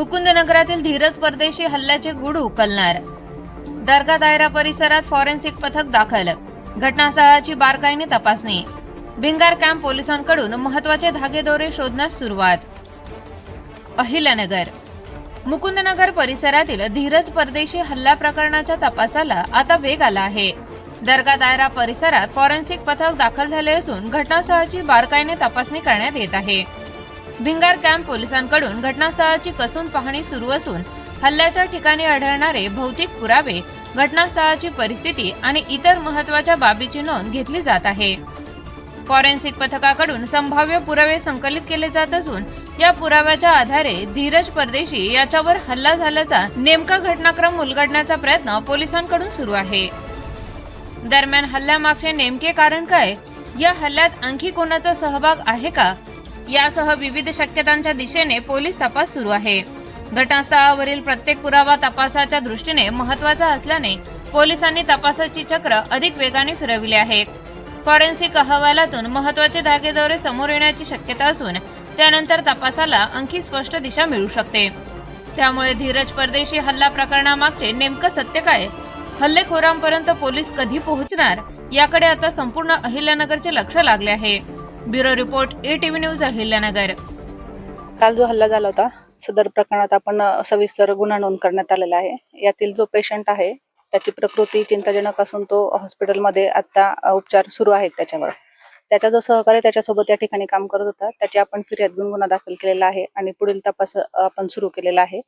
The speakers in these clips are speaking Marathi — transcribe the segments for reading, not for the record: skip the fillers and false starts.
मुकुंदनगरातील धीरज परदेशी हल्ल्याचे गूढ उकलणार. दर्गा दायरा परिसरात फॉरेन्सिक पथक दाखल. घटनास्थळाची बारकाईने तपासणी. भिंगार कॅम्प पोलिसांकडून महत्त्वाचे धागेदोरे शोधण्यास सुरुवात. अहिल्यानगर. मुकुंदनगर परिसरातील धीरज परदेशी हल्ला प्रकरणाच्या तपासाला आता वेग आला आहे. दर्गा दायरा परिसरात फॉरेन्सिक पथक दाखल झाले असून घटनास्थळाची बारकाईने तपासणी करण्यात येत आहे. भिंगार कॅम्प पोलिसांकडून घटनास्थळाची कसून पाहणी सुरू असून हल्ल्याच्या ठिकाणी आढळणारे भौतिक पुरावे, घटनास्थळाची परिस्थिती आणि इतर महत्त्वाच्या बाबीची नोंद घेतली जात आहे. फॉरेन्सिक पथकाकडून संभाव्य पुरावे संकलित केले जात असून या पुराव्याच्या आधारे धीरज परदेशी याच्यावर हल्ला झाल्याचा नेमका घटनाक्रम उलगडण्याचा प्रयत्न पोलिसांकडून सुरू आहे. दरम्यान हल्ल्यामागचे नेमके कारण काय, या हल्ल्यात आणखी कोणाचा सहभाग आहे का, यासह विविध शक्यतांच्या दिशेने पोलीस तपास सुरू आहे. घटनास्थळावरील प्रत्येक पुरावा तपासाच्या दृष्टीने महत्त्वाचा असल्याने पोलिसांनी तपासाची चक्र अधिक वेगाने फिरविले आहेत. फॉरेन्सिक अहवालातून महत्त्वाचे धागेदोरे समोर येण्याची शक्यता असून त्यानंतर तपासाला आणखी स्पष्ट दिशा मिळू शकते. त्यामुळे धीरज परदेशी हल्ला प्रकरणामागचे नेमकं सत्य काय, हल्लेखोरांपर्यंत पोलीस कधी पोहोचणार, याकडे आता संपूर्ण अहिल्यानगरचे लक्ष लागले आहे. Bureau report, ATV news, Ahilyanagar. काल जो हल्ला झाला होता, सदर प्रकरणात आपण सविस्तर गुन्हा नोंद करण्यात आलेला आहे. यातील जो पेशंट आहे त्याची प्रकृती चिंताजनक असून तो हॉस्पिटलमध्ये आता उपचार सुरू आहेत त्याच्यावर. त्याचा जो सहकारी त्याच्यासोबत या ठिकाणी काम करत होता त्याची आपण फिर्याद घेऊन गुन्हा दाखल केलेला आहे आणि पुढील तपास आपण सुरू केलेला आहे.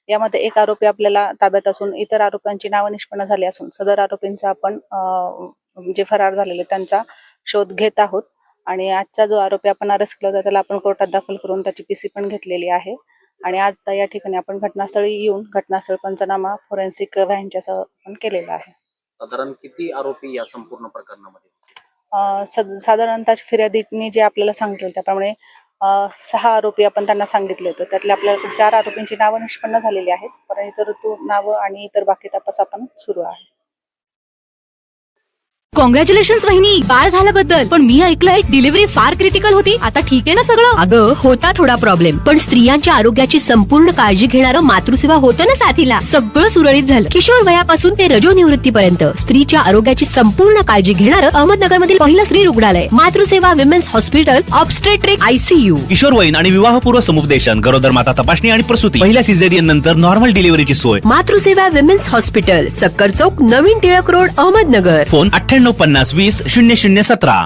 यामध्ये एक आरोपी आपल्याला ताब्यात असून इतर आरोपींची नावं निष्पन्न झाली असून सदर आरोपींचा आपण जे फरार झालेले त्यांचा शोध घेत आहोत. आणि आजचा जो आरोपी आपण अरेस्ट केला होता त्याला आपण कोर्टात दाखल करून त्याची PC पण घेतलेली आहे. आणि आज या ठिकाणी आपण घटनास्थळी येऊन घटनास्थळ पंचनामा फोरेन्सिक व्हॅनच्या सह पण केलेला आहे. साधारण किती आरोपी या संपूर्ण प्रकरणामध्ये? साधारणतः फिर्यादीने जे आपल्याला सांगितलं त्याप्रमाणे 6 आरोपी आपण त्यांना सांगितले होते. त्यातले आपल्याला 4 आरोपींची नावं निष्पन्न झालेली आहेत, पण इतर नावं आणि इतर बाकी तपास आपण सुरू आहे. कॉंग्रॅच्युलेशन्स वहिनी, बाळ झाल्याबद्दल. पण मी ऐकलंय डिलिव्हरी फार क्रिटिकल होती. आता ठीक आहे ना सगळं? अगं होता थोडा प्रॉब्लेम, पण स्त्रियांच्या आरोग्याची संपूर्ण काळजी घेणारं मातृसेवा होतं ना साथीला. सगळं सुरळीत झालं. किशोर वयापासून ते रजो निवृत्तीपर्यंत स्त्रीच्या आरोग्याची संपूर्ण काळजी घेणारं अहमदनगर मधील पहिलं स्त्री रुग्णालय Matruseva women's hospital, obstetric ICU. किशोरवयीन आणि विवाहपूर्व समुपदेशन, गरोदर माता तपासणी आणि प्रसूती, पहिल्या सिझेरियन नंतर नॉर्मल डिलिव्हरीची सोय. मातृसेवा विमेन्स हॉस्पिटल, सक्कर चौक, नवीन टिळक रोड, अहमदनगर. फोन 9850 20 0017.